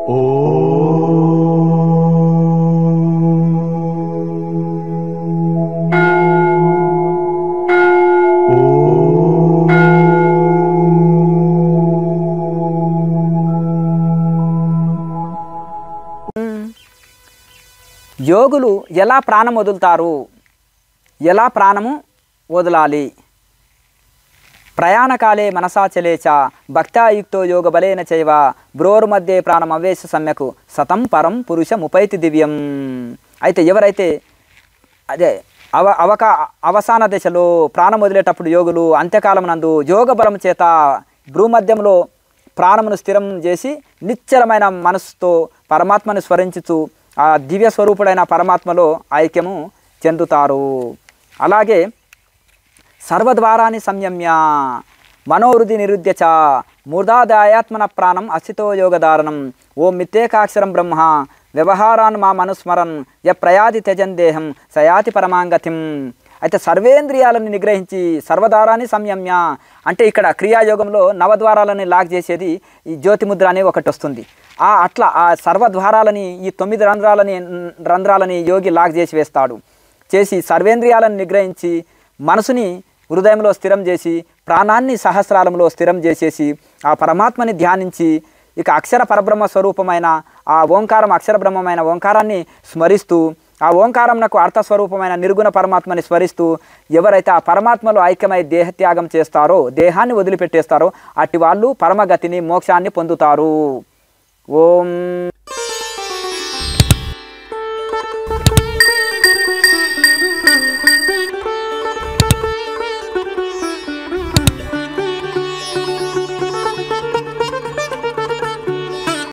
యోగులు ఎలా ప్రాణం వదులుతారు, ఎలా ప్రాణము వదలాలి? ప్రయాణకాలే మనసాచలేచ భక్త్యాయుక్తో యోగ బలేన చైవ బ్రోర్మధ్యే ప్రాణం అవేశ సమ్యకు సతం పరం పురుషముపైతి దివ్యం. అయితే ఎవరైతే అదే అవసాన దశలో ప్రాణం వదిలేటప్పుడు యోగులు అంత్యకాలం నందు యోగ బలం చేత భ్రూమధ్యంలో ప్రాణమును స్థిరం చేసి నిశ్చలమైన మనస్సుతో పరమాత్మను స్మరించుచు ఆ దివ్య స్వరూపుడైన పరమాత్మలో ఐక్యము చెందుతారు. అలాగే సర్వద్వారాన్ని సంయమ్య మనోహృది నిరుద్య చ మూర్ధాదాయాత్మన ప్రాణం అస్థితో యోగధారణం ఓం మిత్యేకాక్షరం బ్రహ్మ వ్యవహారాన్ మా మనుస్మరన్ య ప్రయాది త్యజన్ దేహం సయాతి పరమాంగతిం. అయితే సర్వేంద్రియాలను నిగ్రహించి సర్వద్వారాన్ని సంయమ్య అంటే ఇక్కడ క్రియాయోగంలో నవద్వారాలని లాక్ చేసేది ఈ జ్యోతిముద్ర అనే ఒకటి వస్తుంది. అట్లా ఆ సర్వద్వారాలని ఈ 9 రంధ్రాలని యోగి లాక్ చేసి వేస్తాడు. చేసి సర్వేంద్రియాలను నిగ్రహించి మనసుని హృదయంలో స్థిరం చేసి ప్రాణాన్ని సహస్రాలంలో స్థిరం చేసేసి ఆ పరమాత్మని ధ్యానించి ఇక అక్షర పరబ్రహ్మ స్వరూపమైన ఆ ఓంకారం అక్షర బ్రహ్మమైన ఓంకారాన్ని స్మరిస్తూ ఆ ఓంకారంనకు అర్థస్వరూపమైన నిర్గుణ పరమాత్మని స్మరిస్తూ ఎవరైతే ఆ పరమాత్మలో ఐక్యమై దేహత్యాగం చేస్తారో దేహాన్ని వదిలిపెట్టేస్తారో అట్టి వాళ్ళు పరమగతిని మోక్షాన్ని పొందుతారు. ఓం